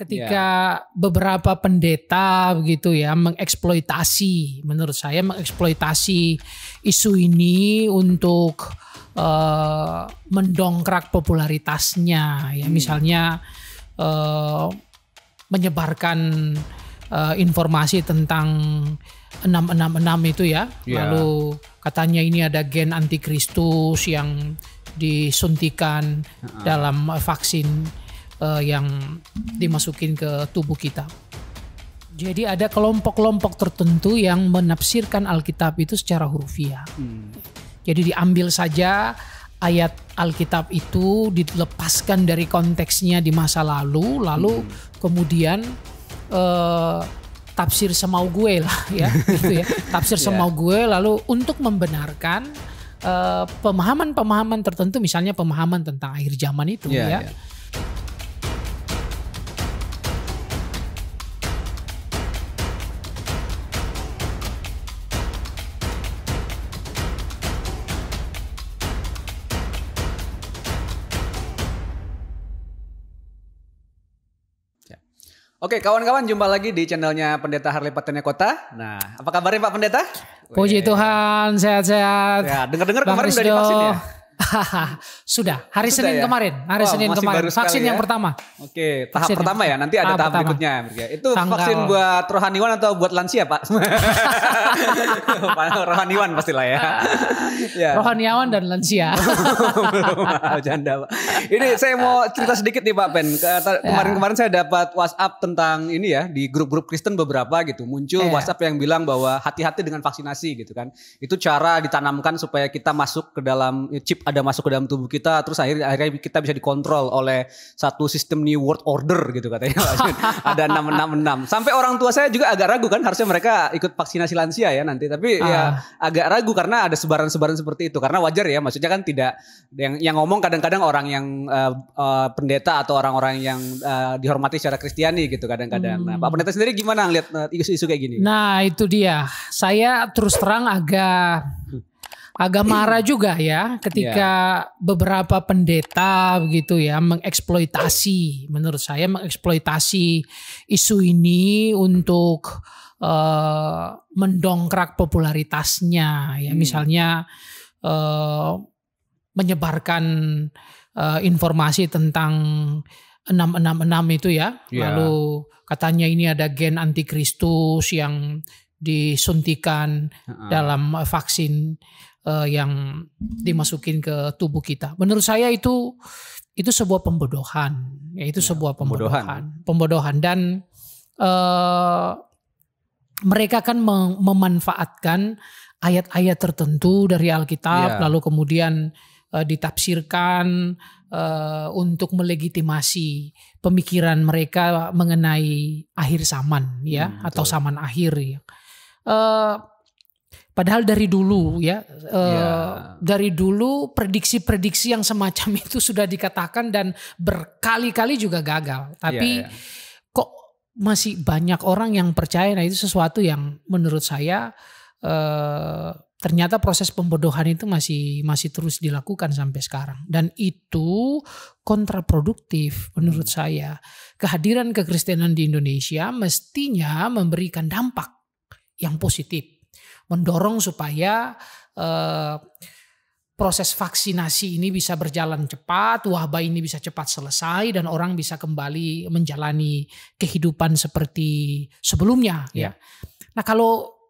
ketika beberapa pendeta begitu ya mengeksploitasi, menurut saya mengeksploitasi isu ini untuk mendongkrak popularitasnya ya, misalnya menyebarkan informasi tentang 666 itu ya. Lalu katanya ini ada gen antikristus yang disuntikan dalam vaksin yang dimasukin ke tubuh kita. Jadi ada kelompok-kelompok tertentu yang menafsirkan Alkitab itu secara hurufiah. Jadi diambil saja ayat Alkitab itu, dilepaskan dari konteksnya di masa lalu, lalu kemudian tafsir semau gue lah ya, gitu ya. Tafsir semau gue lalu untuk membenarkan pemahaman-pemahaman tertentu, misalnya pemahaman tentang akhir zaman itu ya. Oke, kawan-kawan, jumpa lagi di channelnya Pendeta Harley Patania Kota. Nah, apa kabarnya Pak Pendeta? Puji Tuhan, sehat-sehat. Ya, dengar-dengar kemarin udah divaksin ya? Sudah, hari Senin ya? Kemarin. Hari Senin kemarin, vaksin yang pertama. Oke, tahap pertama ya, nanti ada tahap berikutnya. Itu vaksin buat rohaniwan atau buat lansia Pak? Rohaniwan pastilah ya. Rohaniawan dan lansia. Janda Pak. Ini saya mau cerita sedikit nih Pak Pen. Kemarin saya dapat WhatsApp tentang ini ya, di grup-grup Kristen beberapa gitu. Muncul WhatsApp yang bilang bahwa hati-hati dengan vaksinasi gitu kan. Itu cara ditanamkan supaya kita masuk ke dalam chip, ada masuk ke dalam tubuh kita, terus akhirnya kita bisa dikontrol oleh satu sistem New World Order gitu katanya. Ada 666. Sampai orang tua saya juga agak ragu kan, harusnya mereka ikut vaksinasi lansia ya nanti. Tapi ya agak ragu karena ada sebaran-sebaran seperti itu. Karena wajar ya, maksudnya kan tidak yang ngomong kadang-kadang orang yang pendeta atau orang-orang yang dihormati secara Kristiani gitu kadang-kadang. Nah, Pak Pendeta sendiri gimana ngeliat isu-isu kayak gini? Nah, itu dia. Saya terus terang agak marah juga ya ketika beberapa pendeta begitu ya mengeksploitasi, menurut saya mengeksploitasi isu ini untuk mendongkrak popularitasnya ya, misalnya menyebarkan informasi tentang 666 itu ya. Lalu katanya ini ada gen antikristus yang disuntikan dalam vaksin yang dimasukin ke tubuh kita. Menurut saya itu sebuah pembodohan, ya itu sebuah pembodohan dan mereka kan memanfaatkan ayat-ayat tertentu dari Alkitab lalu kemudian ditafsirkan untuk melegitimasi pemikiran mereka mengenai akhir zaman ya, atau zaman akhir ya. Padahal dari dulu ya, dari dulu prediksi-prediksi yang semacam itu sudah dikatakan dan berkali-kali juga gagal. Tapi kok masih banyak orang yang percaya. Nah, itu sesuatu yang menurut saya ternyata proses pembodohan itu masih terus dilakukan sampai sekarang. Dan itu kontraproduktif menurut saya. Kehadiran kekristenan di Indonesia mestinya memberikan dampak yang positif. Mendorong supaya proses vaksinasi ini bisa berjalan cepat, wabah ini bisa cepat selesai dan orang bisa kembali menjalani kehidupan seperti sebelumnya. Ya. Nah, kalau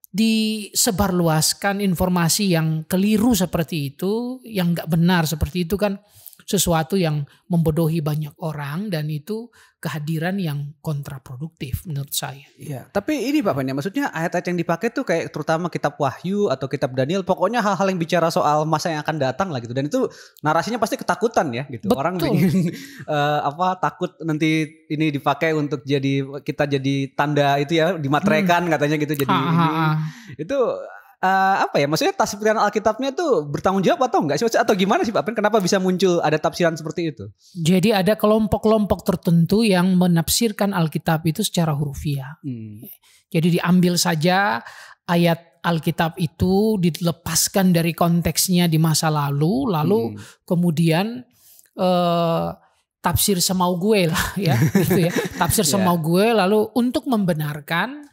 disebarluaskan informasi yang keliru seperti itu, yang nggak benar seperti itu kan sesuatu yang membodohi banyak orang dan itu kehadiran yang kontraproduktif menurut saya. Iya, tapi ini Pak Pen, maksudnya ayat-ayat yang dipakai tuh kayak terutama kitab Wahyu atau kitab Daniel, pokoknya hal-hal yang bicara soal masa yang akan datang lah gitu. Dan itu narasinya pasti ketakutan ya gitu. Betul. Orang ingin takut nanti ini dipakai untuk kita jadi tanda itu ya, dimateraikan katanya gitu jadi ini. Itu maksudnya tafsiran Alkitabnya tuh bertanggung jawab atau enggak sih, atau gimana sih Pak Pen, kenapa bisa muncul ada tafsiran seperti itu? Jadi ada kelompok-kelompok tertentu yang menafsirkan Alkitab itu secara hurufiah. Jadi diambil saja ayat Alkitab itu, dilepaskan dari konteksnya di masa lalu, lalu kemudian tafsir semau gue lah ya, gitu ya. Tafsir semau gue, lalu untuk membenarkan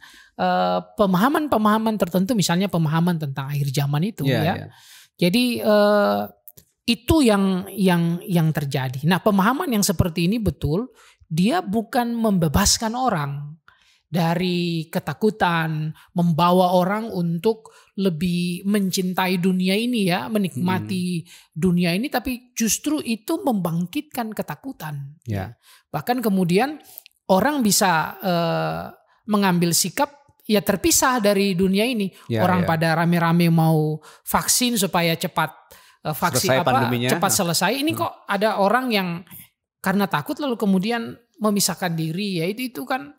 pemahaman-pemahaman tertentu, misalnya pemahaman tentang akhir zaman itu ya. Jadi itu yang terjadi. Nah, pemahaman yang seperti ini betul, dia bukan membebaskan orang dari ketakutan, membawa orang untuk lebih mencintai dunia ini ya, menikmati dunia ini, tapi justru itu membangkitkan ketakutan. Bahkan kemudian orang bisa mengambil sikap ya terpisah dari dunia ini. Orang pada rame-rame mau vaksin supaya cepat cepat selesai. Ini kok ada orang yang karena takut lalu kemudian memisahkan diri, ya itu kan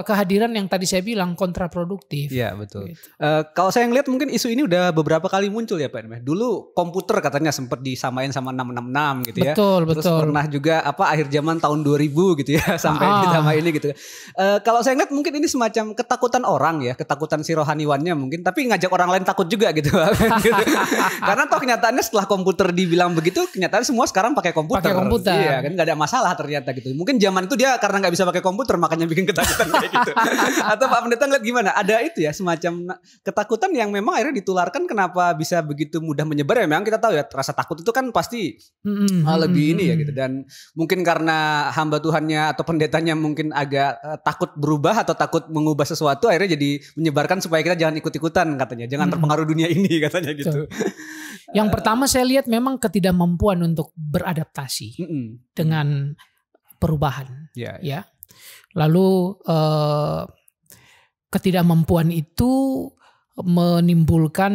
kehadiran yang tadi saya bilang kontraproduktif. Iya betul. Gitu. Kalau saya ngeliat mungkin isu ini udah beberapa kali muncul ya Pak. Dulu komputer katanya sempat disamain sama 666 gitu ya. Terus pernah juga akhir zaman tahun 2000 gitu ya sampai ditambah ini gitu. Kalau saya ngeliat mungkin ini semacam ketakutan orang ya, ketakutan si rohaniwannya mungkin, tapi ngajak orang lain takut juga gitu. Karena toh kenyataannya setelah komputer dibilang begitu, kenyataannya semua sekarang pakai komputer. Iya kan, nggak ada masalah ternyata gitu. Mungkin zaman itu dia karena nggak bisa pakai komputer makanya bikin ketakutan kayak gitu. Atau Pak Pendeta ngeliat gimana? Ada itu ya semacam ketakutan yang memang akhirnya ditularkan, kenapa bisa begitu mudah menyebar ya? Memang kita tahu ya rasa takut itu kan pasti lebih ini ya gitu. Dan mungkin karena hamba Tuhannya atau pendetanya mungkin agak takut berubah atau takut mengubah sesuatu, akhirnya jadi menyebarkan supaya kita jangan ikut-ikutan katanya. Jangan terpengaruh dunia ini katanya gitu. Yang pertama saya lihat memang ketidakmampuan untuk beradaptasi dengan perubahan. Ya. Lalu ketidakmampuan itu menimbulkan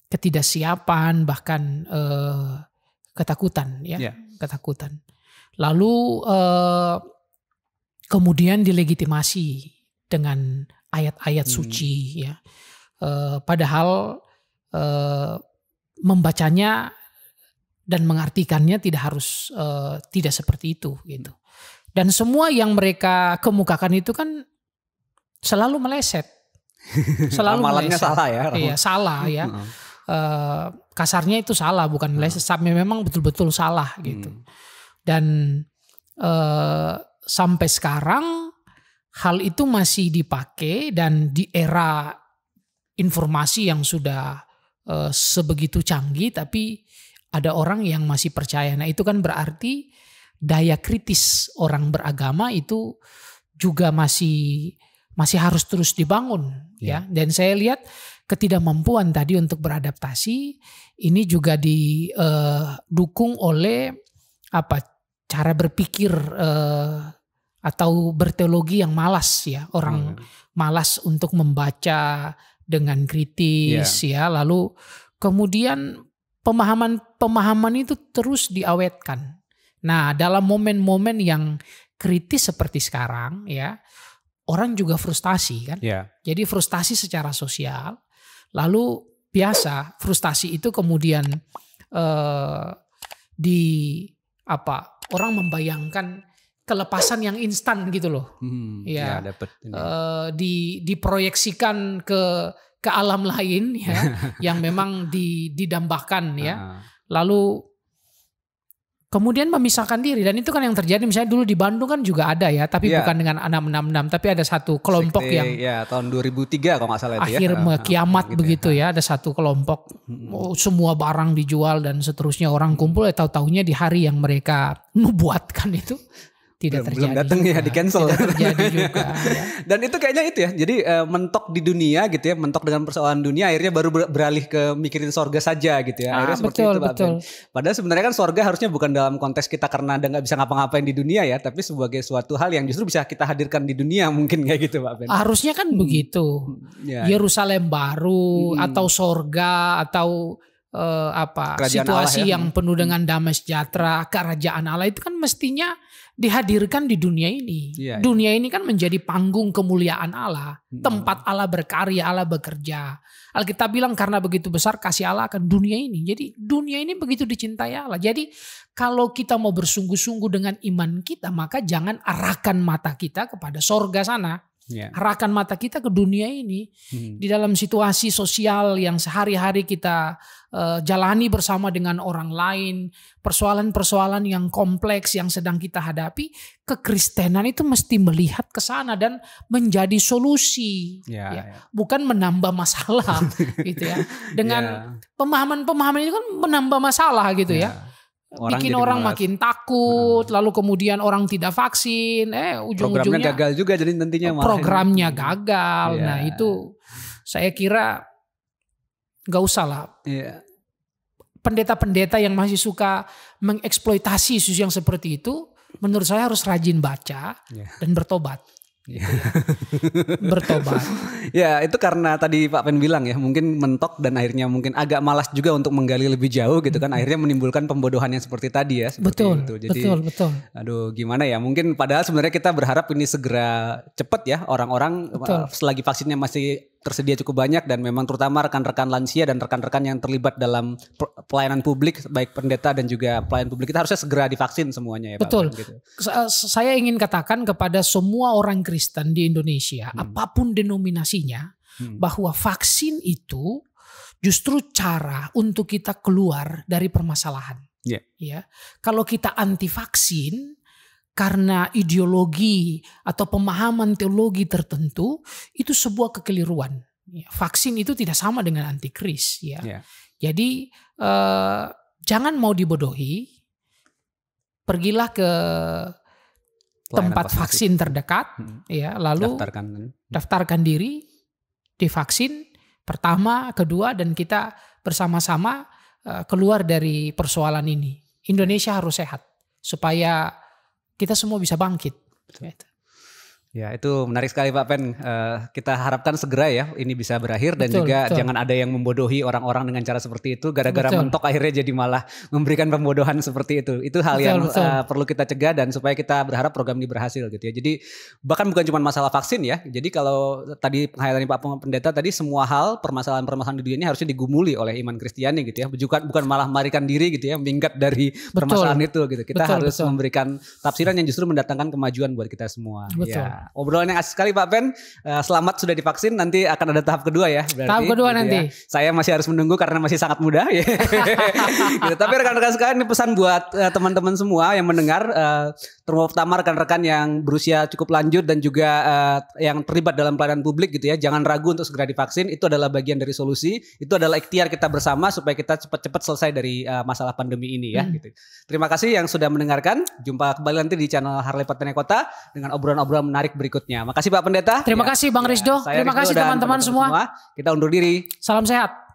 ketidaksiapan, bahkan ketakutan ya, ketakutan. Lalu kemudian dilegitimasi dengan ayat-ayat suci ya. Padahal membacanya dan mengartikannya tidak harus tidak seperti itu gitu. Dan semua yang mereka kemukakan itu kan selalu meleset. Selalu meleset. Salah ya. Iya, salah ya. Kasarnya itu salah, bukan meleset. Memang betul-betul salah gitu. Dan sampai sekarang hal itu masih dipakai, dan di era informasi yang sudah sebegitu canggih, tapi ada orang yang masih percaya. Nah itu kan berarti daya kritis orang beragama itu juga masih harus terus dibangun ya. Dan saya lihat ketidakmampuan tadi untuk beradaptasi ini juga didukung oleh cara berpikir atau berteologi yang malas ya. Orang malas untuk membaca dengan kritis ya. Lalu kemudian pemahaman itu terus diawetkan. Nah, dalam momen-momen yang kritis seperti sekarang ya, orang juga frustasi kan. Jadi frustasi secara sosial. Lalu biasa frustasi itu kemudian orang membayangkan kelepasan yang instan gitu loh. Diproyeksikan ke alam lain ya, yang memang didambakan ya. Lalu kemudian memisahkan diri, dan itu kan yang terjadi misalnya dulu di Bandung kan juga ada ya, tapi bukan dengan 666, tapi ada satu kelompok yang tahun 2003 kalau nggak salah itu akhir kiamat begitu ya, ada satu kelompok semua barang dijual dan seterusnya, orang kumpul tahu-taunya di hari yang mereka nubuatkan itu tidak terjadi. Belum datang ya, di cancel. Tidak terjadi juga. Ya. Dan itu kayaknya itu ya. Jadi mentok di dunia gitu ya, mentok dengan persoalan dunia, akhirnya baru beralih ke mikirin sorga saja gitu ya. Akhirnya seperti itu Pak Ben. Padahal sebenarnya kan sorga harusnya bukan dalam konteks kita karena nggak bisa ngapa-ngapain di dunia ya, tapi sebagai suatu hal yang justru bisa kita hadirkan di dunia mungkin kayak gitu Pak Ben. Harusnya kan begitu. Yerusalem baru atau sorga atau situasi yang penuh dengan damai sejahtera, kerajaan Allah itu kan mestinya dihadirkan di dunia ini. Dunia ini kan menjadi panggung kemuliaan Allah, tempat Allah berkarya, Allah bekerja. Alkitab bilang karena begitu besar kasih Allah akan dunia ini. Jadi dunia ini begitu dicintai Allah. Jadi kalau kita mau bersungguh-sungguh dengan iman kita, maka jangan arahkan mata kita kepada sorga sana. Arahkan mata kita ke dunia ini. Di dalam situasi sosial yang sehari-hari kita jalani bersama dengan orang lain, persoalan-persoalan yang kompleks yang sedang kita hadapi, kekristenan itu mesti melihat ke sana dan menjadi solusi, bukan menambah masalah, gitu ya. Dengan pemahaman-pemahaman itu kan menambah masalah, gitu ya. Bikin orang makin takut, lalu kemudian orang tidak vaksin, ujung-ujungnya programnya gagal juga jadi nantinya programnya gagal. Nah itu saya kira gak usah lah. Pendeta-pendeta yang masih suka mengeksploitasi isu yang seperti itu, menurut saya harus rajin baca dan bertobat. Bertobat. Ya itu karena tadi Pak Pen bilang ya, mungkin mentok dan akhirnya mungkin agak malas juga untuk menggali lebih jauh gitu kan, akhirnya menimbulkan pembodohan yang seperti tadi ya. Betul, itu. Jadi, betul. Aduh gimana ya, mungkin padahal sebenarnya kita berharap ini segera cepat ya, orang-orang selagi vaksinnya masih tersedia cukup banyak, dan memang terutama rekan-rekan lansia dan rekan-rekan yang terlibat dalam pelayanan publik, baik pendeta dan juga pelayan publik, kita harusnya segera divaksin semuanya ya. Betul. Pak, gitu. Saya ingin katakan kepada semua orang Kristen di Indonesia, apapun denominasinya, bahwa vaksin itu justru cara untuk kita keluar dari permasalahan. Ya, kalau kita anti vaksin karena ideologi atau pemahaman teologi tertentu, itu sebuah kekeliruan. Vaksin itu tidak sama dengan antikris. Jadi jangan mau dibodohi. Pergilah ke tempat vaksin terdekat, lalu daftarkan diri, divaksin pertama, kedua, dan kita bersama-sama keluar dari persoalan ini. Indonesia harus sehat supaya kita semua bisa bangkit. Ya itu menarik sekali Pak Pen. Kita harapkan segera ya ini bisa berakhir, dan juga jangan ada yang membodohi orang-orang dengan cara seperti itu. Gara-gara mentok akhirnya jadi malah memberikan pembodohan seperti itu. Itu hal yang perlu kita cegah, dan supaya kita berharap program ini berhasil gitu ya. Jadi bahkan bukan cuma masalah vaksin ya. Jadi kalau tadi penghayatan Pak Pendeta tadi, semua hal permasalahan-permasalahan di dunia ini harusnya digumuli oleh iman Kristiani gitu ya. Bukan malah melarikan diri gitu ya, minggat dari permasalahan itu gitu. Kita harus memberikan tafsiran yang justru mendatangkan kemajuan buat kita semua. Ya. Obrolan yang asik sekali Pak Pen. Selamat sudah divaksin. Nanti akan ada tahap kedua ya. Berarti, tahap kedua gitu nanti. Ya. Saya masih harus menunggu karena masih sangat muda. Ya. Gitu. Tapi rekan-rekan sekalian, ini pesan buat teman-teman semua yang mendengar. Terutama rekan-rekan yang berusia cukup lanjut dan juga yang terlibat dalam pelayanan publik gitu ya. Jangan ragu untuk segera divaksin. Itu adalah bagian dari solusi. Itu adalah ikhtiar kita bersama supaya kita cepat-cepat selesai dari masalah pandemi ini ya. Gitu. Terima kasih yang sudah mendengarkan. Jumpa kembali nanti di channel Harley Patene Kota dengan obrolan-obrolan menarik berikutnya. Makasih Pak Pendeta. Terima kasih Bang Rizdo. Terima kasih teman-teman semua. Kita undur diri. Salam sehat.